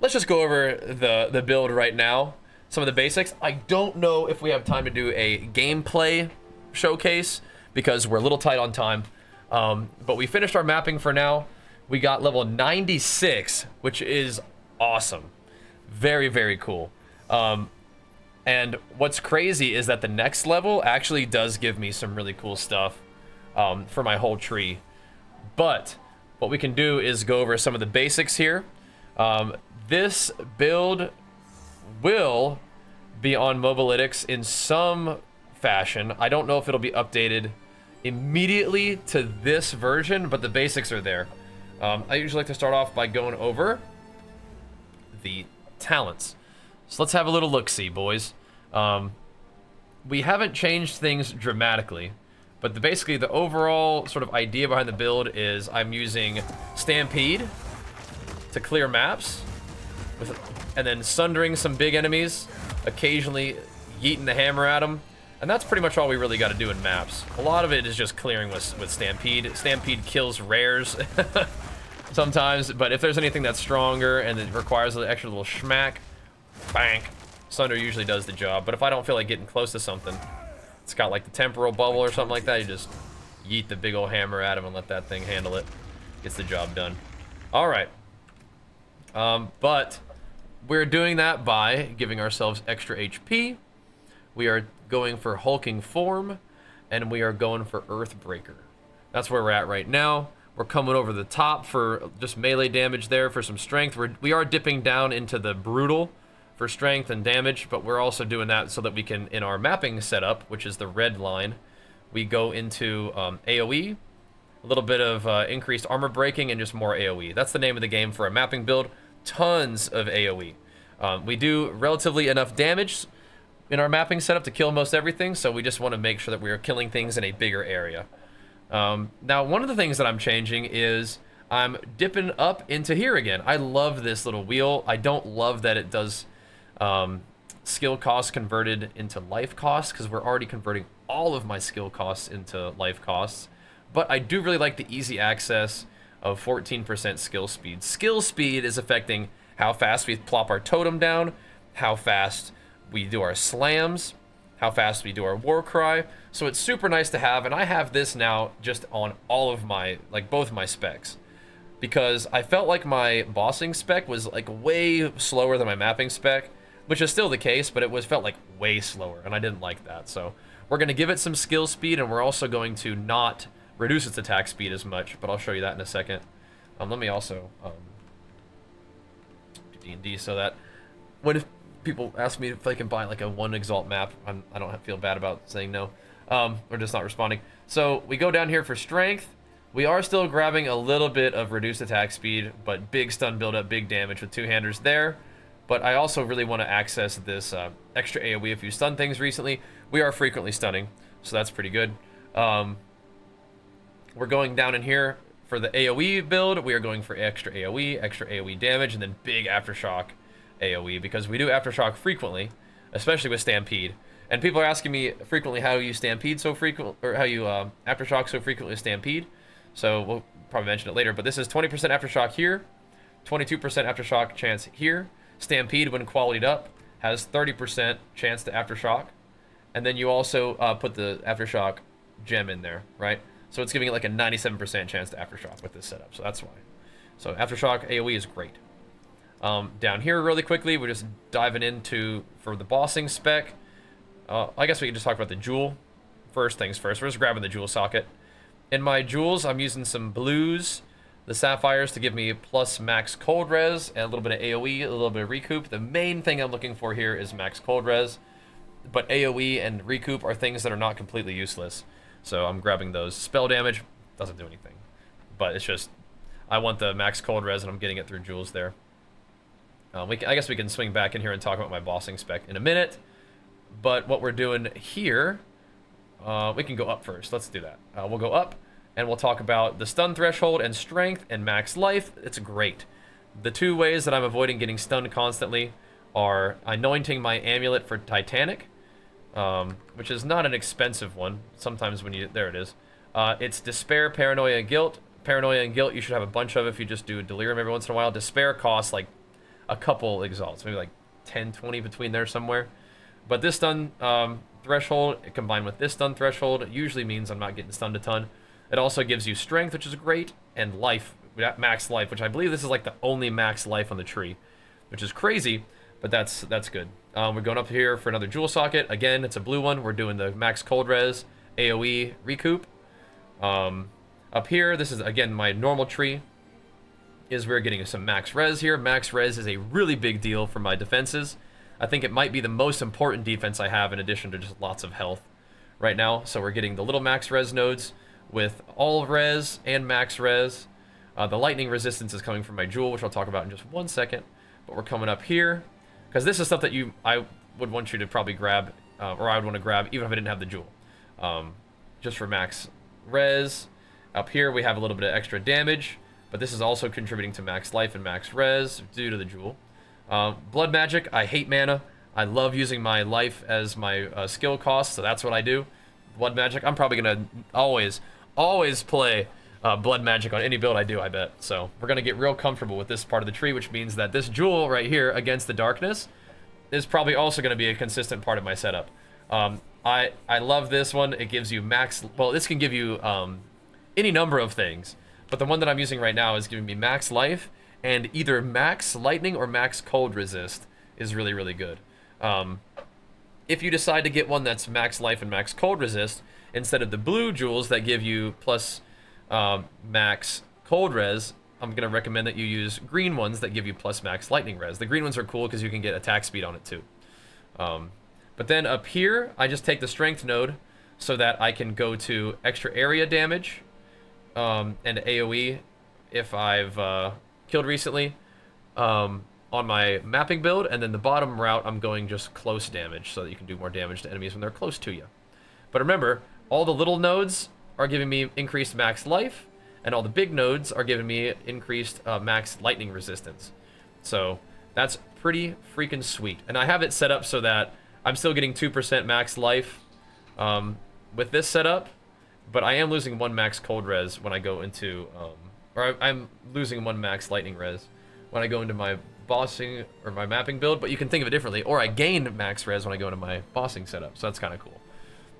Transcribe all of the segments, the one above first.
let's just go over the build right now. Some of the basics. I don't know if we have time to do a gameplay showcase because we're a little tight on time. But we finished our mapping for now. We got level 96, which is awesome. Very, very cool. And what's crazy is that the next level actually does give me some really cool stuff for my whole tree. But what we can do is go over some of the basics here. This build will be on Mobalytics in some fashion. I don't know if it'll be updated immediately to this version, but the basics are there. I usually like to start off by going over the talents. So let's have a little look-see, boys. We haven't changed things dramatically, but basically the overall sort of idea behind the build is I'm using Stampede to clear maps, and then sundering some big enemies, occasionally yeeting the hammer at them, and that's pretty much all we really got to do in maps. A lot of it is just clearing with Stampede. Stampede kills rares sometimes, but if there's anything that's stronger and it requires an extra little schmack, bang, Sunder usually does the job. But if I don't feel like getting close to something, it's got like the temporal bubble or something like that, you just yeet the big old hammer at him and let that thing handle it. Gets the job done. All right. But we're doing that by giving ourselves extra HP. We are going for hulking form, and we are going for Earthbreaker. That's where we're at right now. We're coming over the top for just melee damage there for some strength. We are dipping down into the brutal for strength and damage, but we're also doing that so that we can, in our mapping setup, which is the red line, we go into AoE, a little bit of increased armor breaking, and just more AoE. That's the name of the game for a mapping build. Tons of AoE. We do relatively enough damage in our mapping setup to kill most everything, so we just want to make sure that we are killing things in a bigger area. Now, one of the things that I'm changing is I'm dipping up into here again. I love this little wheel. I don't love that it does skill costs converted into life costs, because we're already converting all of my skill costs into life costs. But I do really like the easy access of 14% skill speed. Skill speed is affecting how fast we plop our totem down, how fast we do our slams, how fast we do our war cry. So it's super nice to have, and I have this now just on all of my, like both my specs, because I felt like my bossing spec was like way slower than my mapping spec, which is still the case, but it felt like way slower, and I didn't like that. So we're going to give it some skill speed, and we're also going to not reduce its attack speed as much, but I'll show you that in a second. Let me also do D&D so that when people ask me if I can buy like a 1 Exalt map, I don't feel bad about saying no, or just not responding. So we go down here for strength. We are still grabbing a little bit of reduced attack speed, but big stun build up, big damage with two-handers there. But I also really want to access this extra AoE. If you stun things recently, we are frequently stunning, so that's pretty good. We're going down in here for the AoE build. We are going for extra AoE damage, and then big Aftershock AoE, because we do Aftershock frequently, especially with Stampede. And people are asking me frequently how you Stampede so frequent, or how you Aftershock so frequently with Stampede. So we'll probably mention it later, but this is 20% Aftershock here, 22% Aftershock chance here. Stampede, when qualityed up, has 30% chance to Aftershock. And then you also put the Aftershock gem in there, right? So it's giving it like a 97% chance to Aftershock with this setup, so that's why. So Aftershock AoE is great. Down here really quickly, we're just diving into, for the bossing spec, I guess we can just talk about the jewel. First things first, we're just grabbing the jewel socket. In my jewels, I'm using some blues, the sapphires, to give me plus max cold res, and a little bit of AoE, a little bit of recoup. The main thing I'm looking for here is max cold res, but AoE and recoup are things that are not completely useless. So I'm grabbing those. Spell damage doesn't do anything, but it's just, I want the max cold res, and I'm getting it through jewels there. I guess we can swing back in here and talk about my bossing spec in a minute, but what we're doing here, we can go up first. Let's do that. We'll go up, and we'll talk about the stun threshold and strength and max life. It's great. The two ways that I'm avoiding getting stunned constantly are anointing my amulet for Titanic, which is not an expensive one. Sometimes when you, there it is. It's Despair, Paranoia, and Guilt. Paranoia and Guilt you should have a bunch of if you just do Delirium every once in a while. Despair costs like a couple exalts, maybe like 10, 20 between there somewhere. But this stun threshold combined with this stun threshold usually means I'm not getting stunned a ton. It also gives you strength, which is great, and life, max life, which I believe this is like the only max life on the tree, which is crazy, but that's good. We're going up here for another jewel socket. Again, it's a blue one. We're doing the max cold res, AoE recoup. Up here, this is, again, my normal tree, is we're getting some max res here. Max res is a really big deal for my defenses. I think it might be the most important defense I have in addition to just lots of health right now. So we're getting the little max res nodes with all res and max res. The lightning resistance is coming from my jewel, which I'll talk about in just 1 second. But we're coming up here, because this is stuff that I would want you to probably grab, or I would want to grab even if I didn't have the jewel. Just for max res. Up here we have a little bit of extra damage, but this is also contributing to max life and max res due to the jewel. Blood magic, I hate mana. I love using my life as my skill cost, so that's what I do. Blood magic, I'm probably gonna always play blood magic on any build I do, I bet. So we're gonna get real comfortable with this part of the tree, which means that this jewel right here against the darkness is probably also gonna be a consistent part of my setup. I love this one. It gives you max, well, this can give you any number of things, but the one that I'm using right now is giving me max life and either max lightning or max cold resist is really, really good. If you decide to get one that's max life and max cold resist, instead of the blue jewels that give you plus max cold res, I'm going to recommend that you use green ones that give you plus max lightning res. The green ones are cool because you can get attack speed on it too. But then up here, I just take the strength node so that I can go to extra area damage and AoE if I've killed recently on my mapping build, and then the bottom route I'm going just close damage so that you can do more damage to enemies when they're close to you. But remember, all the little nodes are giving me increased max life, and all the big nodes are giving me increased max lightning resistance. So that's pretty freaking sweet. And I have it set up so that I'm still getting 2% max life with this setup, but I am losing 1 max cold res when I go into, or I'm losing 1 max lightning res when I go into my bossing or my mapping build, but you can think of it differently. Or I gain max res when I go into my bossing setup, so that's kind of cool.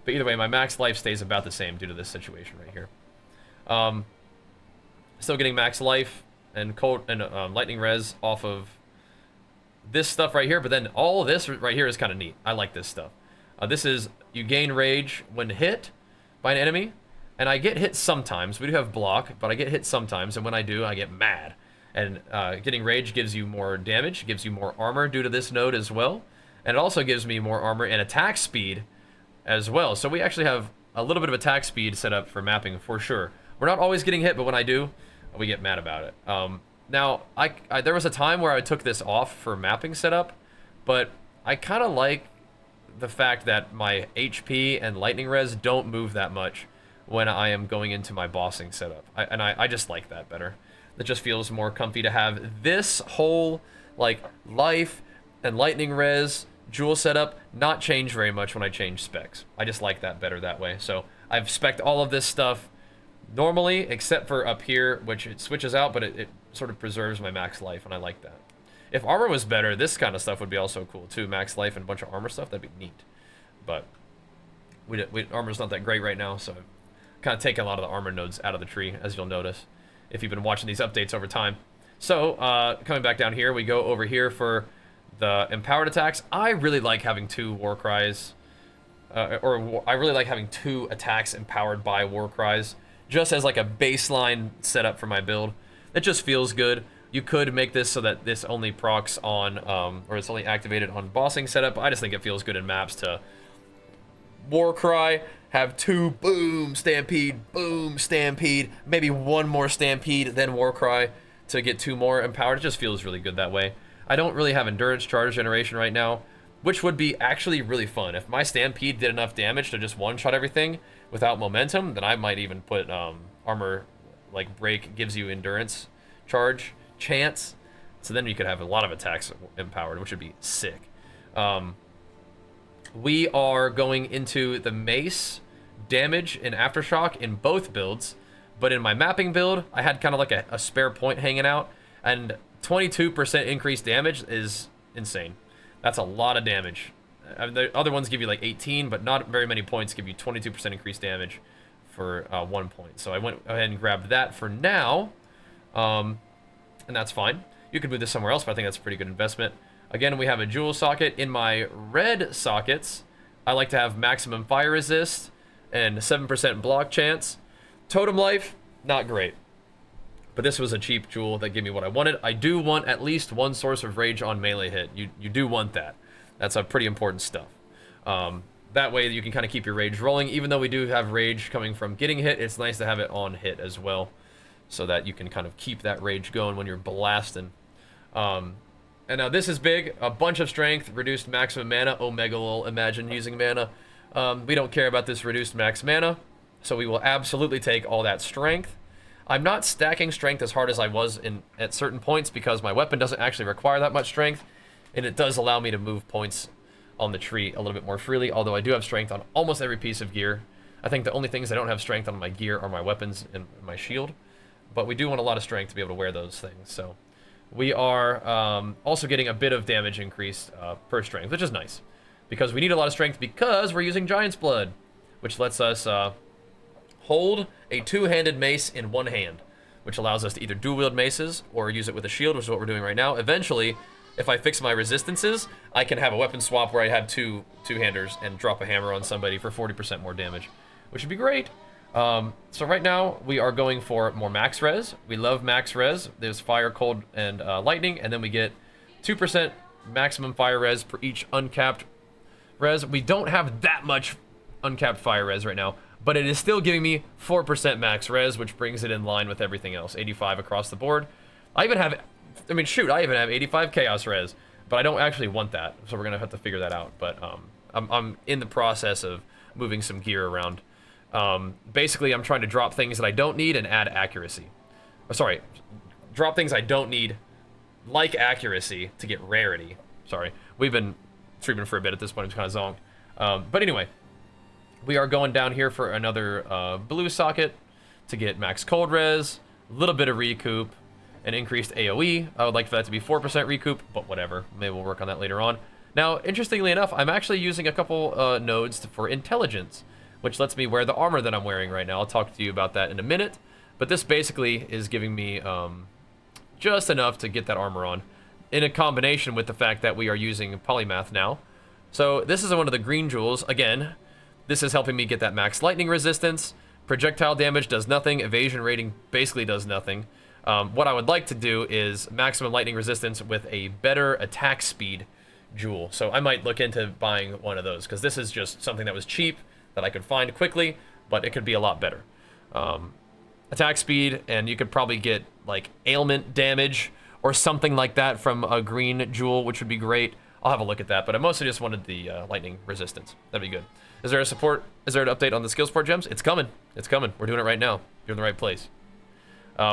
But either way, my max life stays about the same due to this situation right here. Still getting max life and cold and lightning res off of this stuff right here, but then all this right here is kind of neat. I like this stuff. This is, you gain rage when hit by an enemy, and I get hit sometimes. We do have block, but I get hit sometimes, and when I do, I get mad. And getting rage gives you more damage, gives you more armor due to this node as well, and it also gives me more armor and attack speed as well. So we actually have a little bit of attack speed set up for mapping for sure. We're not always getting hit, but when I do, we get mad about it. Now, there was a time where I took this off for mapping setup, but I kind of like the fact that my HP and lightning res don't move that much when I am going into my bossing setup. I just like that better. It just feels more comfy to have this whole, like, life and lightning res jewel setup not change very much when I change specs. I just like that better that way. So I've spec'd all of this stuff normally, except for up here, which it switches out, but it sort of preserves my max life, and I like that. If armor was better, this kind of stuff would be also cool too. Max life and a bunch of armor stuff, that'd be neat. But armor's not that great right now, so I've kind of taken a lot of the armor nodes out of the tree, as you'll notice, if you've been watching these updates over time. So, coming back down here, we go over here for the empowered attacks. I really like having 2 war cries, I really like having 2 attacks empowered by war cries, just as like a baseline setup for my build. It just feels good. You could make this so that this only procs on, or it's only activated on bossing setup. I just think it feels good in maps to war cry, have 2 boom stampede, maybe 1 more stampede, then war cry to get 2 more empowered. It just feels really good that way. I don't really have endurance charge generation right now, which would be actually really fun. If my stampede did enough damage to just one-shot everything without momentum, then I might even put armor, like break gives you endurance charge chance, so then you could have a lot of attacks empowered, which would be sick. We are going into the mace damage and aftershock in both builds, but in my mapping build I had kind of like a spare point hanging out, and 22% increased damage is insane. That's a lot of damage. The other ones give you like 18, but not very many points give you 22% increased damage for 1 point. So I went ahead and grabbed that for now, and that's fine. You could move this somewhere else, but I think that's a pretty good investment. Again, we have a jewel socket. In my red sockets, I like to have maximum fire resist and 7% block chance. Totem life, not great. But this was a cheap jewel that gave me what I wanted. I do want at least one source of rage on melee hit. You do want that. That's a pretty important stuff. That way you can kind of keep your rage rolling. Even though we do have rage coming from getting hit, it's nice to have it on hit as well, so that you can kind of keep that rage going when you're blasting. And now this is big. A bunch of strength, reduced maximum mana. Omega will imagine using mana. We don't care about this reduced max mana, so we will absolutely take all that strength. I'm not stacking strength as hard as I was at certain points because my weapon doesn't actually require that much strength, and it does allow me to move points on the tree a little bit more freely, although I do have strength on almost every piece of gear. I think the only things I don't have strength on my gear are my weapons and my shield, but we do want a lot of strength to be able to wear those things. So we are also getting a bit of damage increase per strength, which is nice, because we need a lot of strength because we're using Giant's Blood, which lets us hold a two-handed mace in one hand, which allows us to either dual-wield maces or use it with a shield, which is what we're doing right now. Eventually, if I fix my resistances, I can have a weapon swap where I have two-handers and drop a hammer on somebody for 40% more damage, which would be great. So right now, we are going for more max res. We love max res. There's fire, cold, and lightning, and then we get 2% maximum fire res per each uncapped res. We don't have that much uncapped fire res right now, but it is still giving me 4% max res, which brings it in line with everything else. 85 across the board. I even have 85 chaos res, but I don't actually want that, so we're gonna have to figure that out. But I'm in the process of moving some gear around. Basically, I'm trying to drop things that I don't need and add accuracy. Sorry, drop things I don't need, like accuracy, to get rarity. Sorry, we've been streaming for a bit at this point. I'm kind of zonked. But anyway, we are going down here for another blue socket to get max cold res, a little bit of recoup, and increased AoE. I would like for that to be 4% recoup, but whatever. Maybe we'll work on that later on. Now, interestingly enough, I'm actually using a couple nodes for intelligence, which lets me wear the armor that I'm wearing right now. I'll talk to you about that in a minute. But this basically is giving me just enough to get that armor on, in a combination with the fact that we are using polymath now. So this is one of the green jewels. Again, this is helping me get that max lightning resistance. Projectile damage does nothing. Evasion rating basically does nothing. What I would like to do is maximum lightning resistance with a better attack speed jewel. So I might look into buying one of those, because this is just something that was cheap that I could find quickly, but it could be a lot better. Attack speed, and you could probably get like ailment damage or something like that from a green jewel, which would be great. I'll have a look at that, but I mostly just wanted the lightning resistance. That'd be good. Is there an update on the skill support gems? It's coming. It's coming. We're doing it right now. You're in the right place.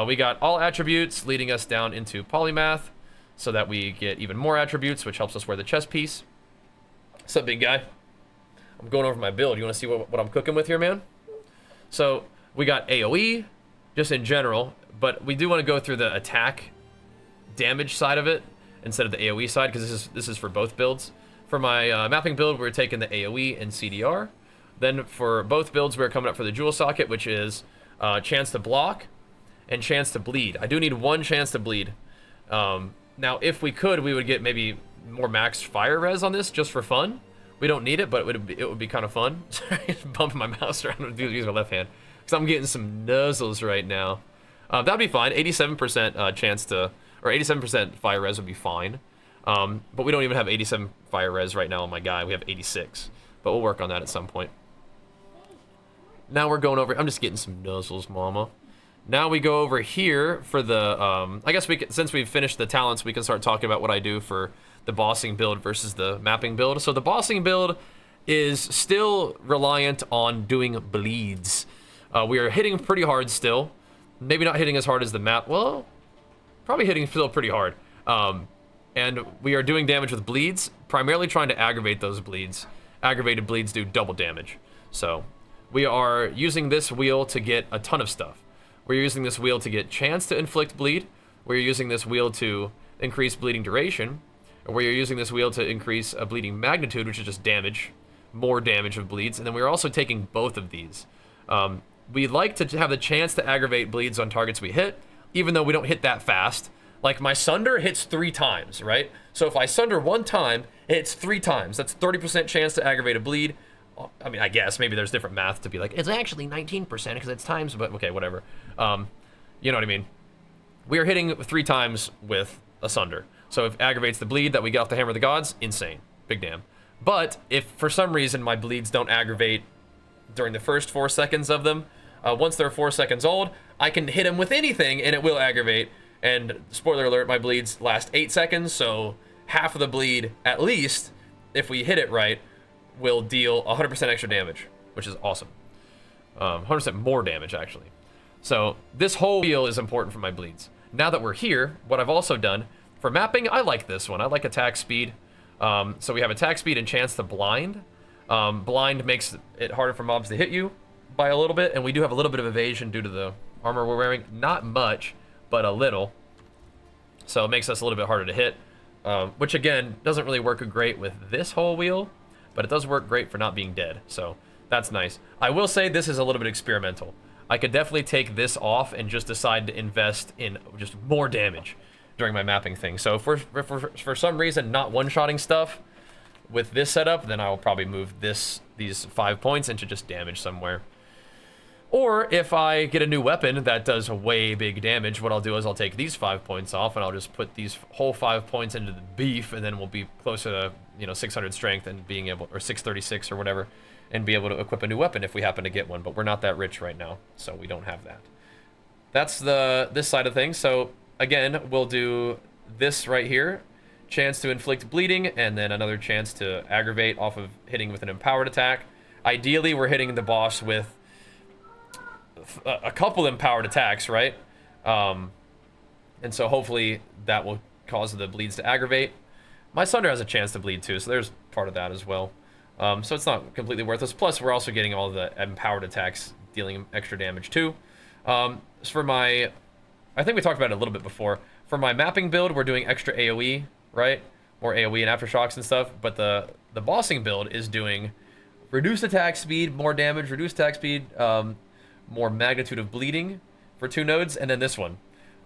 We got all attributes leading us down into polymath so that we get even more attributes, which helps us wear the chest piece. What's up, big guy? I'm going over my build. You want to see what I'm cooking with here, man? So we got AoE, just in general, but we do want to go through the attack damage side of it instead of the AoE side, because this is for both builds. For my mapping build, we're taking the AoE and CDR. Then for both builds, we're coming up for the jewel socket, which is chance to block and chance to bleed. I do need one chance to bleed. Now, if we could, we would get maybe more max fire res on this just for fun. We don't need it, but it would be kind of fun. Sorry, bumping my mouse around with using my left hand, because I'm getting some nuzzles right now. That'd be fine. 87% chance to, or 87% fire res would be fine. But we don't even have 87 fire res right now on my guy. We have 86, but we'll work on that at some point. Now we're going over. I'm just getting some nuzzles, mama. Now we go over here for the. I guess since we've finished the talents, we can start talking about what I do for the bossing build versus the mapping build. So the bossing build is still reliant on doing bleeds. We are hitting pretty hard still. Maybe not hitting as hard as the map. Well, probably hitting still pretty hard. And we are doing damage with bleeds, primarily trying to aggravate those bleeds. Aggravated bleeds do double damage. So we are using this wheel to get a ton of stuff. We're using this wheel to get chance to inflict bleed. where you're using this wheel to increase bleeding duration, or where you're using this wheel to increase a bleeding magnitude, which is just damage, more damage of bleeds, and then we're also taking both of these. We like to have the chance to aggravate bleeds on targets we hit, even though we don't hit that fast. Like my Sunder hits 3 times, right? So if I Sunder 1 time, it hits 3 times. That's 30% chance to aggravate a bleed. I mean, I guess maybe there's different math to be like, it's actually 19% because it's times, but okay, whatever. You know what I mean? We are hitting 3 times with a Sunder. So if it aggravates the bleed that we get off the Hammer of the Gods, insane. Big damn. But if for some reason my bleeds don't aggravate during the first 4 seconds of them, once they're 4 seconds old, I can hit them with anything and it will aggravate. And spoiler alert, my bleeds last 8 seconds, so half of the bleed, at least, if we hit it right, will deal 100% extra damage, which is awesome. 100% more damage, actually. So this whole wheel is important for my bleeds. Now that we're here, what I've also done, for mapping, I like this one. I like attack speed. So we have attack speed and chance to blind. Blind makes it harder for mobs to hit you by a little bit, and we do have a little bit of evasion due to the armor we're wearing. Not much, but a little. So it makes us a little bit harder to hit, which again, doesn't really work great with this whole wheel, but it does work great for not being dead. So that's nice. I will say this is a little bit experimental. I could definitely take this off and just decide to invest in just more damage during my mapping thing. So if for some reason not one-shotting stuff with this setup, then I'll probably move these 5 points into just damage somewhere. Or if I get a new weapon that does way big damage, what I'll do is I'll take these 5 points off and I'll just put these whole 5 points into the beef, and then we'll be closer to, you know, 600 strength and being able, or 636 or whatever, and be able to equip a new weapon if we happen to get one. But we're not that rich right now, so we don't have that. That's this side of things. So again, we'll do this right here, chance to inflict bleeding, and then another chance to aggravate off of hitting with an empowered attack. Ideally, we're hitting the boss with a couple empowered attacks, right? And so hopefully that will cause the bleeds to aggravate. My Sunder has a chance to bleed too, so there's part of that as well. So it's not completely worthless. Plus, we're also getting all the empowered attacks dealing extra damage too. So for my, I think we talked about it a little bit before. For my mapping build, we're doing extra AoE, right? More AoE and aftershocks and stuff. But the bossing build is doing reduced attack speed, more damage, reduced attack speed, more magnitude of bleeding for 2 nodes, and then this one,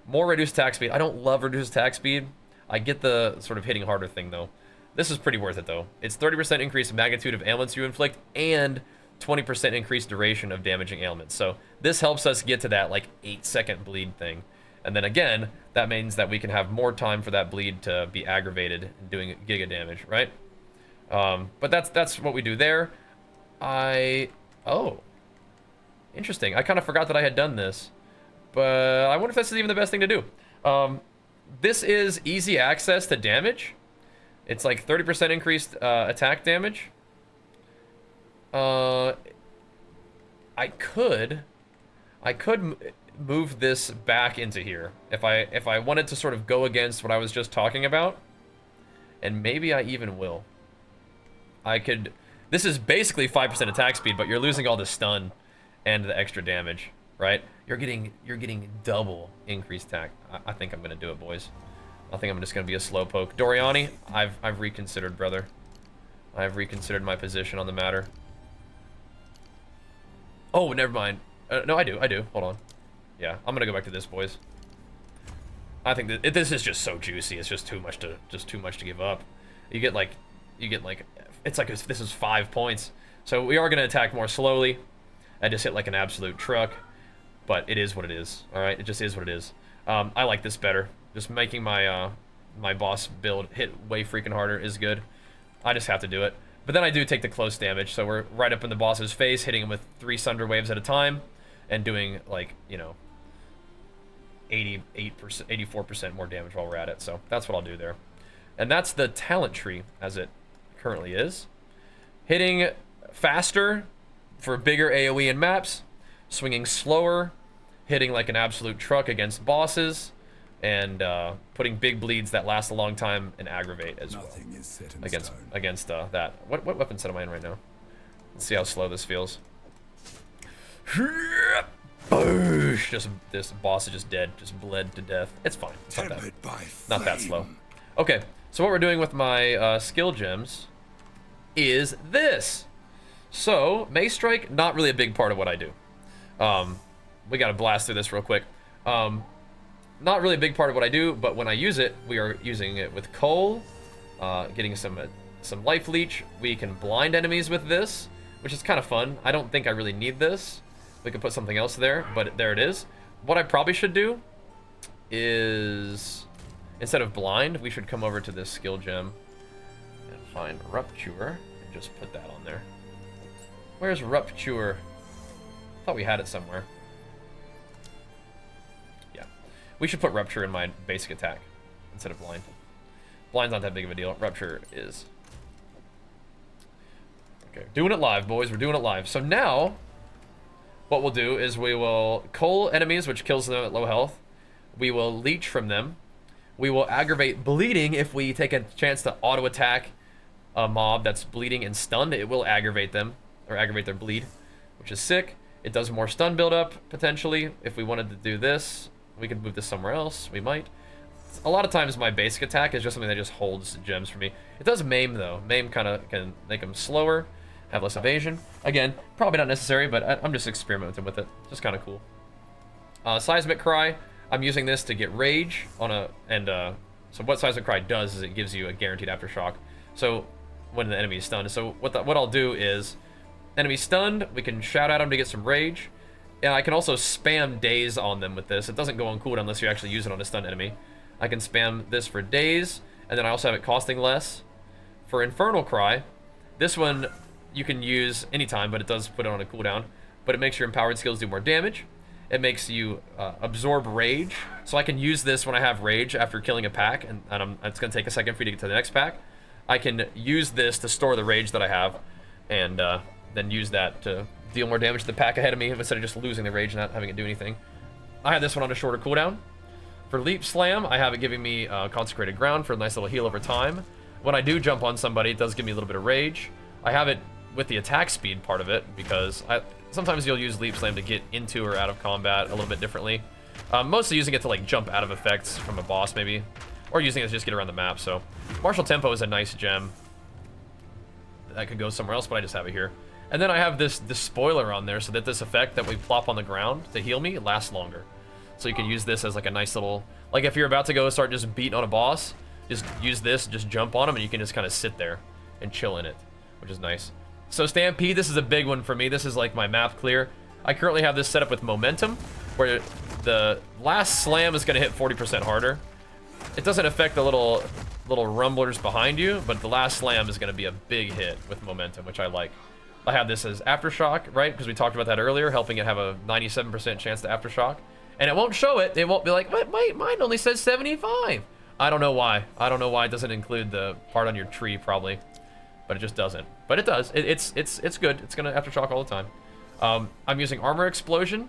more reduced attack speed. I don't love reduced attack speed. I get the sort of hitting harder thing though. This is pretty worth it though. It's 30% increased magnitude of ailments you inflict and 20% increased duration of damaging ailments. So this helps us get to that like 8-second bleed thing. And then again, that means that we can have more time for that bleed to be aggravated and doing giga damage, right? But that's what we do there. Oh. Interesting. I kind of forgot that I had done this, but I wonder if this is even the best thing to do. This is easy access to damage. It's like 30% increased attack damage. I could move this back into here if I wanted to sort of go against what I was just talking about, and maybe I even will. I could. This is basically 5% attack speed, but you're losing all the stun and the extra damage, right? You're getting double increased attack. I think I'm gonna do it, boys. I think I'm just gonna be a slowpoke. Doriani, I've reconsidered, brother. I've reconsidered my position on the matter. Oh, never mind. No, I do. Hold on. Yeah, I'm gonna go back to this, boys. I think that this is just so juicy. It's just too much to give up. You get like, it's like this is 5 points. So we are gonna attack more slowly. I just hit like an absolute truck, but it is what it is. All right, it just is what it is. I like this better. Just making my my boss build hit way freaking harder is good. I just have to do it. But then I do take the close damage, so we're right up in the boss's face, hitting him with 3 Sunder waves at a time, and doing like, you know, 88%, 84% more damage while we're at it. So that's what I'll do there. And that's the talent tree as it currently is. Hitting faster for bigger AoE and maps, swinging slower, hitting like an absolute truck against bosses, and putting big bleeds that last a long time and aggravate as well against that. What weapon set am I in right now? Let's see how slow this feels. Boosh! Just this boss is just dead, just bled to death. It's fine. It's not that slow. Okay, so what we're doing with my skill gems is this. So Mace Strike, not really a big part of what I do. We gotta blast through this real quick. Not really a big part of what I do, but when I use it, we are using it with Coal, getting some life leech. We can blind enemies with this, which is kind of fun. I don't think I really need this. We could put something else there, but there it is. What I probably should do is, instead of blind, we should come over to this skill gem and find Rupture and just put that on there. Where's Rupture? I thought we had it somewhere. Yeah. We should put Rupture in my basic attack instead of blind. Blind's not that big of a deal. Rupture is. Okay, doing it live, boys. We're doing it live. So now, what we'll do is we will Coal enemies, which kills them at low health. We will leech from them. We will aggravate bleeding if we take a chance to auto attack a mob that's bleeding and stunned. It will aggravate them, or aggravate their bleed, which is sick. It does more stun buildup, potentially. If we wanted to do this, we could move this somewhere else. We might. A lot of times my basic attack is just something that just holds gems for me. It does maim, though. Maim kind of can make them slower, have less evasion. Again, probably not necessary, but I'm just experimenting with it. Just kind of cool. Seismic Cry. I'm using this to get rage on a... So what Seismic Cry does is it gives you a guaranteed aftershock. So when the enemy is stunned. So what I'll do is... Enemy stunned, we can shout at them to get some rage. And I can also spam daze on them with this. It doesn't go on cooldown unless you actually use it on a stunned enemy. I can spam this for daze, and then I also have it costing less. For Infernal Cry, this one you can use anytime, but it does put it on a cooldown. But it makes your empowered skills do more damage. It makes you absorb rage. So I can use this when I have rage after killing a pack, and it's going to take a second for you to get to the next pack. I can use this to store the rage that I have, and then use that to deal more damage to the pack ahead of me instead of just losing the rage and not having it do anything. I have this one on a shorter cooldown. For Leap Slam, I have it giving me Consecrated Ground for a nice little heal over time. When I do jump on somebody, it does give me a little bit of rage. I have it with the attack speed part of it because sometimes you'll use Leap Slam to get into or out of combat a little bit differently. Mostly using it to like jump out of effects from a boss maybe, or using it to just get around the map. So Martial Tempo is a nice gem. That could go somewhere else, but I just have it here. And then I have this spoiler on there so that this effect that we plop on the ground to heal me lasts longer. So you can use this as like a nice little, like if you're about to go start just beating on a boss, just use this, just jump on him, and you can just kind of sit there and chill in it, which is nice. So Stampede, this is a big one for me. This is like my map clear. I currently have this set up with Momentum, where the last slam is going to hit 40% harder. It doesn't affect the little rumblers behind you, but the last slam is going to be a big hit with Momentum, which I like. I have this as Aftershock, right? Because we talked about that earlier, helping it have a 97% chance to Aftershock. And it won't show it. It won't be like, what? Mine only says 75. I don't know why. I don't know why it doesn't include the part on your tree, probably. But it just doesn't. But it does. It's good. It's going to Aftershock all the time. I'm using Armor Explosion,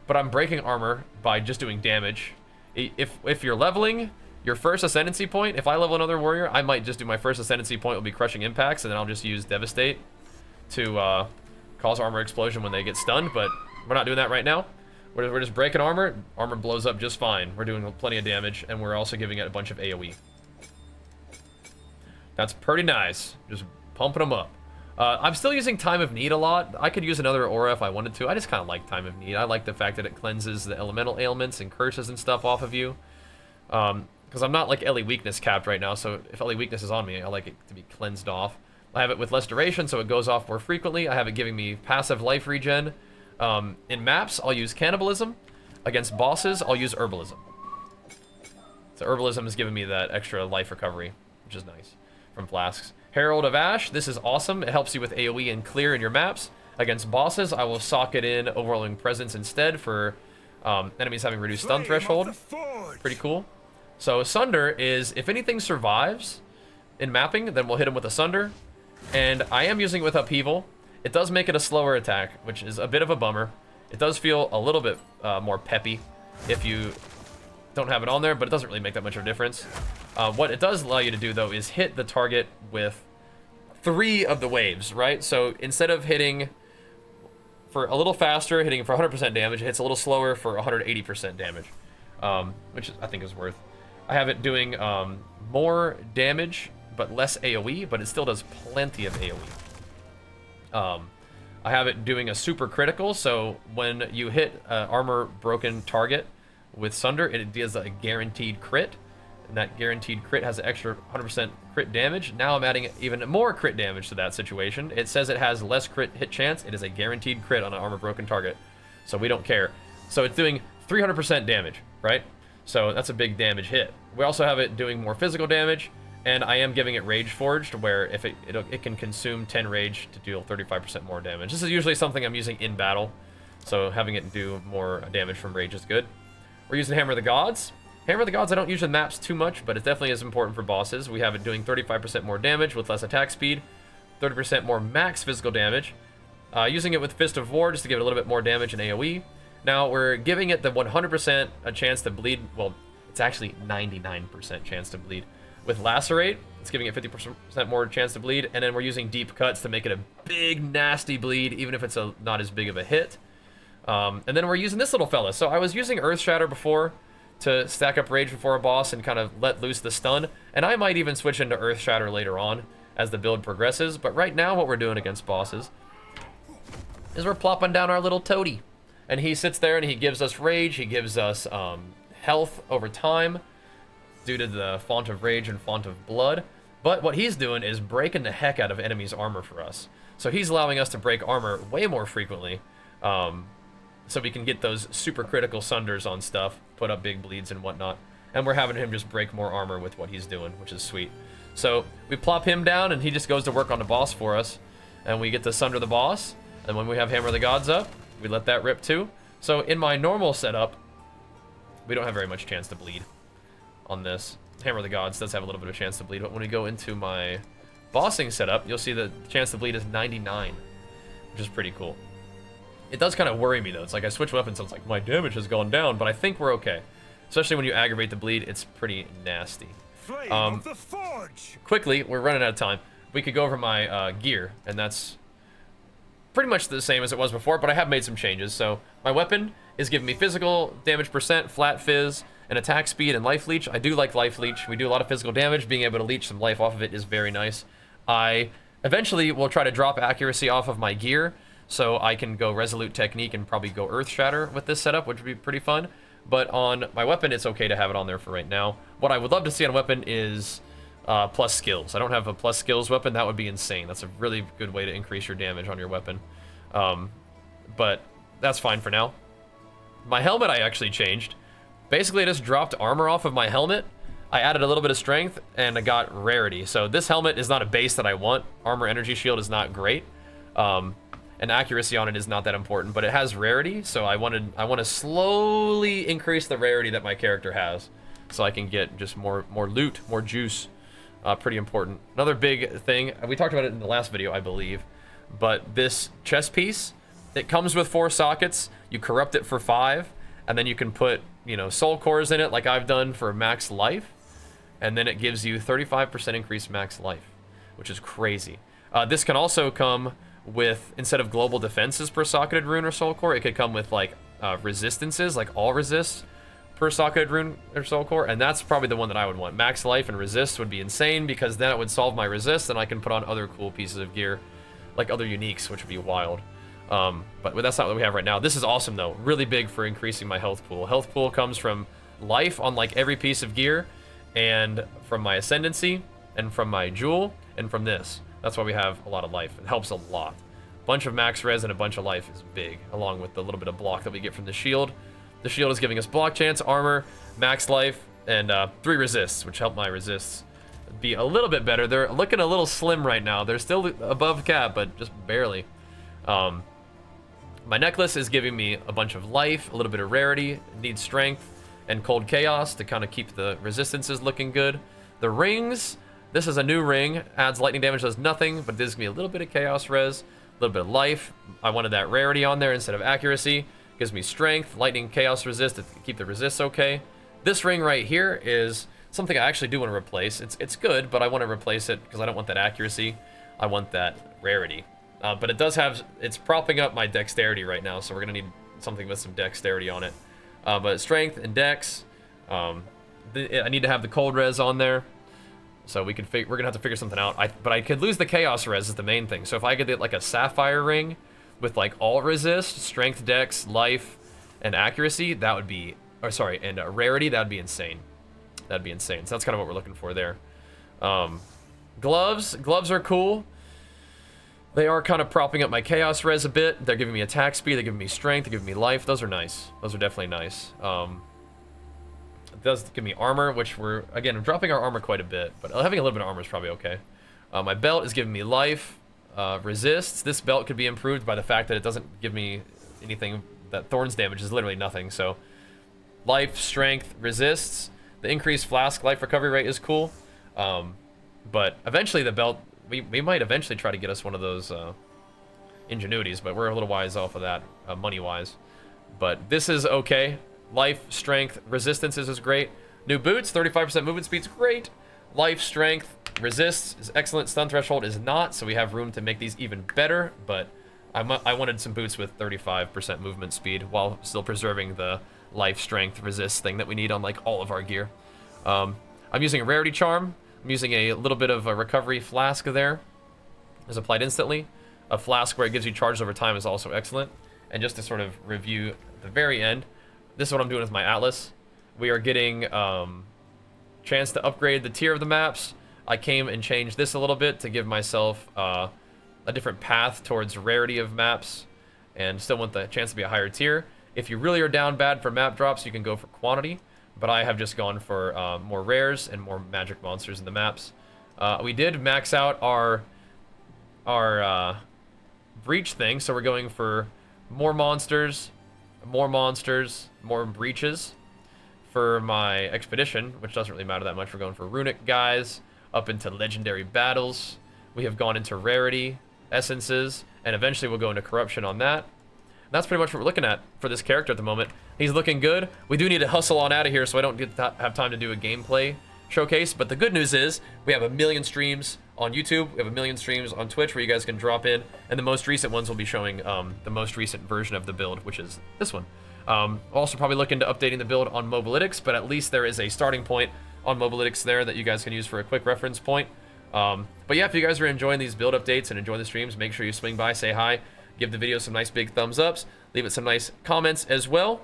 but I'm breaking armor by just doing damage. If you're leveling your first Ascendancy point, if I level another warrior, I might just do my first Ascendancy point will be Crushing Impacts, and then I'll just use Devastate to cause Armor Explosion when they get stunned, but we're not doing that right now. We're just breaking armor. Armor blows up just fine. We're doing plenty of damage, and we're also giving it a bunch of AoE. That's pretty nice. Just pumping them up. I'm still using Time of Need a lot. I could use another aura if I wanted to. I just kind of like Time of Need. I like the fact that it cleanses the elemental ailments and curses and stuff off of you. Because I'm not like LE Weakness capped right now, so if LE Weakness is on me, I like it to be cleansed off. I have it with less duration, so it goes off more frequently. I have it giving me passive life regen. In maps, I'll use Cannibalism. Against bosses, I'll use Herbalism. So Herbalism is giving me that extra life recovery, which is nice, from flasks. Herald of Ash, this is awesome. It helps you with AoE and clear in your maps. Against bosses, I will socket in Overwhelming Presence instead for enemies having reduced stun threshold. Pretty cool. So Sunder is, if anything survives in mapping, then we'll hit him with a Sunder. And I am using it with Upheaval. It does make it a slower attack, which is a bit of a bummer. It does feel a little bit more peppy if you don't have it on there, but it doesn't really make that much of a difference. What it does allow you to do, though, is hit the target with 3 of the waves, right? So instead of hitting for a little faster, hitting for 100% damage. It hits a little slower for 180% damage, which I think is worth. I have it doing more damage, but less AoE, but it still does plenty of AoE. I have it doing a super critical, so when you hit an armor broken target with Sunder, it does a guaranteed crit, and that guaranteed crit has an extra 100% crit damage. Now I'm adding even more crit damage to that situation. It says it has less crit hit chance. It is a guaranteed crit on an armor broken target, so we don't care. So it's doing 300% damage, right? So that's a big damage hit. We also have it doing more physical damage, and I am giving it Rage Forged, where if it can consume 10 rage to deal 35% more damage. This is usually something I'm using in battle, so having it do more damage from rage is good. We're using Hammer of the Gods. Hammer of the Gods I don't use in maps too much, but it definitely is important for bosses. We have it doing 35% more damage with less attack speed, 30% more max physical damage. Using it with Fist of War just to give it a little bit more damage in AoE. Now we're giving it the 100% a chance to bleed. Well, it's actually 99% chance to bleed. With Lacerate, it's giving it 50% more chance to bleed, and then we're using Deep Cuts to make it a big, nasty bleed, even if it's not as big of a hit. And then we're using this little fella. So I was using Earth Shatter before to stack up Rage before a boss and kind of let loose the stun, and I might even switch into Earth Shatter later on as the build progresses, but right now what we're doing against bosses is we're plopping down our little toady, and he sits there and he gives us Rage, he gives us health over time, due to the Font of Rage and Font of Blood. But what he's doing is breaking the heck out of enemies' armor for us. So he's allowing us to break armor way more frequently, so we can get those super critical Sunders on stuff, put up big bleeds and whatnot. And we're having him just break more armor with what he's doing, which is sweet. So we plop him down and he just goes to work on the boss for us. And we get to Sunder the boss. And when we have Hammer of the Gods up, we let that rip too. So in my normal setup, we don't have very much chance to bleed on this. Hammer of the Gods does have a little bit of a chance to bleed, but when we go into my bossing setup, you'll see the chance to bleed is 99, which is pretty cool. It does kind of worry me though. It's like I switch weapons, so it's like my damage has gone down, but I think we're okay. Especially when you aggravate the bleed, it's pretty nasty. Flame of the Forge. Quickly, we're running out of time. We could go over my gear, and that's pretty much the same as it was before, but I have made some changes. So my weapon is giving me physical damage percent, flat fizz, and attack speed and life leech. I do like life leech. We do a lot of physical damage. Being able to leech some life off of it is very nice. I eventually will try to drop accuracy off of my gear, so I can go Resolute Technique and probably go Earth Shatter with this setup, which would be pretty fun. But on my weapon, it's okay to have it on there for right now. What I would love to see on weapon is plus skills. I don't have a plus skills weapon. That would be insane. That's a really good way to increase your damage on your weapon. But that's fine for now. My helmet I actually changed. Basically, I just dropped armor off of my helmet. I added a little bit of strength, and I got rarity. So this helmet is not a base that I want. Armor Energy Shield is not great. And accuracy on it is not that important, but it has rarity, so I want to slowly increase the rarity that my character has, so I can get just more loot, more juice. Pretty important. Another big thing, we talked about it in the last video, I believe, but this chest piece, it comes with 4 sockets. You corrupt it for 5, and then you can put, you know, soul cores in it, like I've done for max life, and then it gives you 35% increased max life, which is crazy. This can also come with, instead of global defenses per socketed rune or soul core, it could come with like resistances, like all resists per socketed rune or soul core, and that's probably the one that I would want. Max life and resist would be insane, because then it would solve my resist, and I can put on other cool pieces of gear, like other uniques, which would be wild. But that's not what we have right now. This is awesome though, really big for increasing my health pool. Health pool comes from life on like every piece of gear, and from my ascendancy, and from my jewel, and from this. That's why we have a lot of life. It helps a lot. Bunch of max res and a bunch of life is big, along with the little bit of block that we get from the shield. The shield is giving us block chance, armor, max life, and 3 resists, which help my resists be a little bit better. They're looking a little slim right now. They're still above cap, but just barely. My necklace is giving me a bunch of life, a little bit of rarity, needs strength, and cold chaos to kind of keep the resistances looking good. The rings, this is a new ring, adds lightning damage, does nothing, but gives me a little bit of chaos res, a little bit of life. I wanted that rarity on there instead of accuracy. Gives me strength, lightning, chaos resist to keep the resists okay. This ring right here is something I actually do want to replace. It's good, but I want to replace it because I don't want that accuracy. I want that rarity. But it does have, it's propping up my dexterity right now, so we're gonna need something with some dexterity on it. But strength and dex, I need to have the cold res on there, so we're gonna have to figure something out. But I could lose the chaos res is the main thing. So if I could get like a sapphire ring with like all resist, strength, dex, life, and accuracy, that would be, or sorry, and rarity, that would be insane. That'd be insane. So that's kind of what we're looking for there. Gloves are cool. They are kind of propping up my chaos res a bit. They're giving me attack speed, they're giving me strength, they're giving me life. Those are nice. Those are definitely nice. It does give me armor, which I'm dropping our armor quite a bit, but having a little bit of armor is probably okay. My belt is giving me life, resists. This belt could be improved by the fact that it doesn't give me anything, that thorns damage is literally nothing. So life, strength, resists. The increased flask life recovery rate is cool. But eventually the belt, we might eventually try to get us one of those ingenuities, but we're a little wise off of that, money-wise. But this is okay. Life, strength, resistance is great. New boots, 35% movement speed's great. Life, strength, resists is excellent. Stun threshold is not, so we have room to make these even better, but I wanted some boots with 35% movement speed while still preserving the life, strength, resist thing that we need on like all of our gear. I'm using a rarity charm. I'm using a little bit of a recovery flask there. Is applied instantly. A flask where it gives you charges over time is also excellent. And just to sort of review at the very end, this is what I'm doing with my atlas. We are getting chance to upgrade the tier of the maps. I came and changed this a little bit to give myself a different path towards rarity of maps, and still want the chance to be a higher tier. If you really are down bad for map drops, you can go for quantity, but I have just gone for more rares and more magic monsters in the maps. We did max out our breach thing, so we're going for more monsters, more breaches. For my expedition, which doesn't really matter that much, we're going for runic guys, up into legendary battles. We have gone into rarity, essences, and eventually we'll go into corruption on that. And that's pretty much what we're looking at for this character at the moment. He's looking good. We do need to hustle on out of here so I don't have time to do a gameplay showcase, but the good news is we have 1 million streams on YouTube, we have 1 million streams on Twitch where you guys can drop in, and the most recent ones will be showing the most recent version of the build, which is this one. Also probably look into updating the build on Mobalytics, but at least there is a starting point on Mobalytics there that you guys can use for a quick reference point. But yeah, if you guys are enjoying these build updates and enjoy the streams, make sure you swing by, say hi, give the video some nice big thumbs ups, leave it some nice comments as well.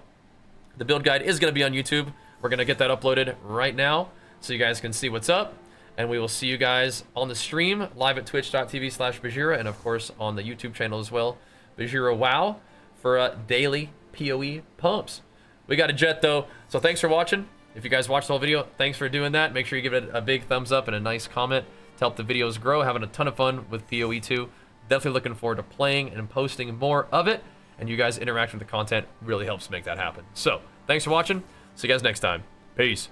The build guide is going to be on YouTube. We're going to get that uploaded right now so you guys can see what's up. And we will see you guys on the stream, live at twitch.tv/Bajheera, and of course on the YouTube channel as well, Bajheera WoW, for daily PoE pumps. We got a jet though, so thanks for watching. If you guys watched the whole video, thanks for doing that. Make sure you give it a big thumbs up and a nice comment to help the videos grow. Having a ton of fun with PoE 2. Definitely looking forward to playing and posting more of it. And you guys interacting with the content really helps make that happen. So, thanks for watching. See you guys next time. Peace.